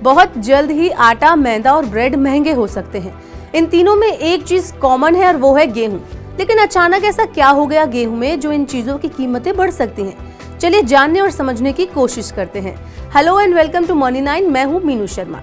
बहुत जल्द ही आटा, मैदा और ब्रेड महंगे हो सकते हैं। इन तीनों में एक चीज कॉमन है और वो है गेहूं। लेकिन अचानक ऐसा क्या हो गया गेहूं में जो इन चीजों की कीमतें बढ़ सकती हैं? चलिए जानने और समझने की कोशिश करते हैं। Hello and welcome to money 9। मैं हूं Meenu Sharma.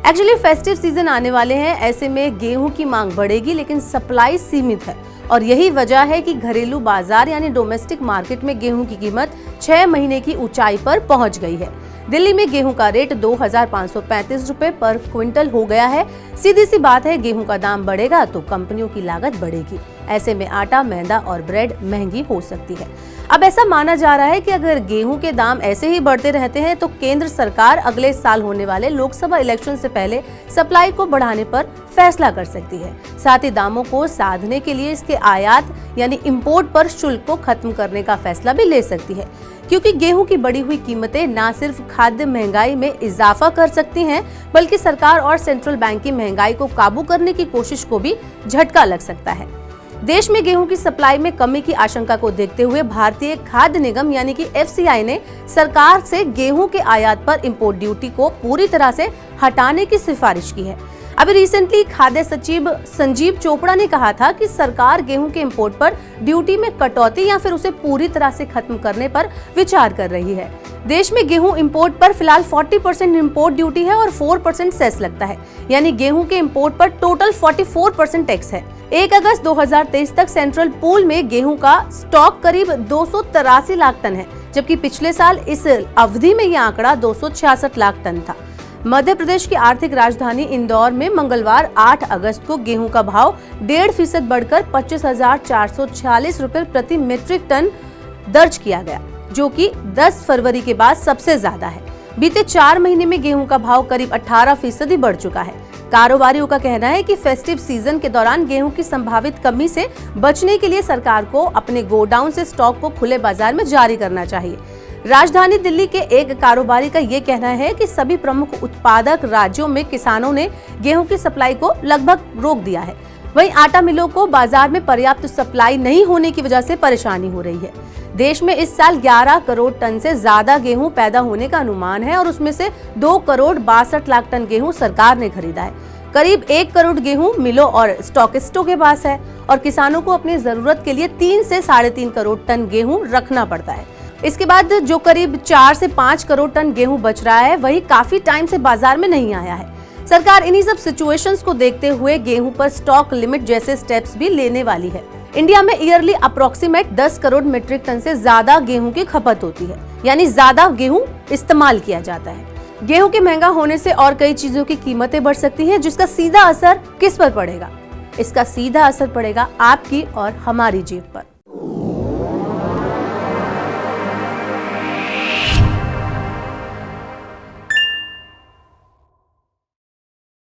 Actually festive season आने वाले हैं, ऐसे में गेहूं की मांग बढ़ेगी लेकिन सप्लाई सीमित है और यही वजह है कि घरेलू बाजार यानी डोमेस्टिक मार्केट में गेहूं की कीमत 6 महीने की ऊंचाई पर पहुंच गई है। दिल्ली में गेहूं का रेट 2,535 रुपए पर क्विंटल हो गया है। सीधी सी बात है, गेहूं का दाम बढ़ेगा तो कंपनियों की लागत बढ़ेगी। ऐसे में आटा, मैदा और ब्रेड महंगी हो सकती है। अब ऐसा माना जा रहा है कि अगर गेहूं के दाम ऐसे ही बढ़ते रहते हैं तो केंद्र सरकार अगले साल होने वाले लोकसभा इलेक्शन से पहले सप्लाई को बढ़ाने पर फैसला कर सकती है। साथ ही दामों को साधने के लिए इसके आयात यानी इंपोर्ट पर शुल्क को खत्म करने का फैसला भी ले सकती है, क्योंकि गेहूं की बढ़ी हुई कीमतें न सिर्फ खाद्य महंगाई में इजाफा कर सकती हैं, बल्कि सरकार और सेंट्रल बैंक की महंगाई को काबू करने की कोशिश को भी झटका लग सकता है। देश में गेहूं की सप्लाई में कमी की आशंका को देखते हुए भारतीय खाद्य निगम यानी कि FCI ने सरकार से गेहूं के आयात पर इंपोर्ट ड्यूटी को पूरी तरह से हटाने की सिफारिश की है। अभी रिसेंटली खाद्य सचिव संजीव चोपड़ा ने कहा था कि सरकार गेहूं के इंपोर्ट पर ड्यूटी में कटौती या फिर उसे पूरी तरह से खत्म करने पर विचार कर रही है। देश में गेहूं इंपोर्ट पर फिलहाल 40% इंपोर्ट ड्यूटी है और 4% सेस लगता है, यानी गेहूं के इंपोर्ट पर टोटल 44% टैक्स है। 1 अगस्त 2023 तक सेंट्रल पूल में गेहूं का स्टॉक करीब 283 लाख टन है, जबकि पिछले साल इस अवधि में यह आंकड़ा 266 लाख टन था। मध्य प्रदेश की आर्थिक राजधानी इंदौर में मंगलवार 8 अगस्त को गेहूं का भाव 1.5% बढ़कर 25,446 रुपए प्रति मीट्रिक टन दर्ज किया गया, जो कि 10 फरवरी के बाद सबसे ज्यादा है। बीते 4 महीने में गेहूं का भाव करीब 18% बढ़ चुका है। कारोबारियों का कहना है कि फेस्टिव सीजन के दौरान गेहूं की संभावित कमी से बचने के लिए सरकार को अपने गोडाउन से स्टॉक को खुले बाजार में जारी करना चाहिए। राजधानी दिल्ली के एक कारोबारी का ये कहना है कि सभी प्रमुख उत्पादक राज्यों में किसानों ने गेहूं की सप्लाई को लगभग रोक दिया है। वहीं आटा मिलों को बाजार में पर्याप्त सप्लाई नहीं होने की वजह से परेशानी हो रही है। देश में इस साल 11 करोड़ टन से ज्यादा गेहूं पैदा होने का अनुमान है और उसमें से 2 करोड़ 62 लाख टन गेहूं सरकार ने खरीदा है। करीब 1 करोड़ गेहूं मिलों और स्टॉकिस्टों के पास है और किसानों को अपनी जरूरत के लिए 3 से 3.5 करोड़ टन गेहूं रखना पड़ता है। इसके बाद जो करीब 4 से 5 करोड़ टन गेहूं बच रहा है, वही काफी टाइम से बाजार में नहीं आया है। सरकार इन्हीं सब सिचुएशंस को देखते हुए गेहूं पर स्टॉक लिमिट जैसे स्टेप्स भी लेने वाली है। इंडिया में yearly approximate 10 crore metric tonne से ज्यादा गेहूं की खपत होती है, यानी ज्यादा गेहूं इस्तेमाल किया जाता है। गेहूं के महंगा होने से और कई चीजों की कीमतें बढ़ सकती हैं, जिसका सीधा असर किस पर पड़ेगा? इसका सीधा असर पड़ेगा आपकी और हमारी जेब पर।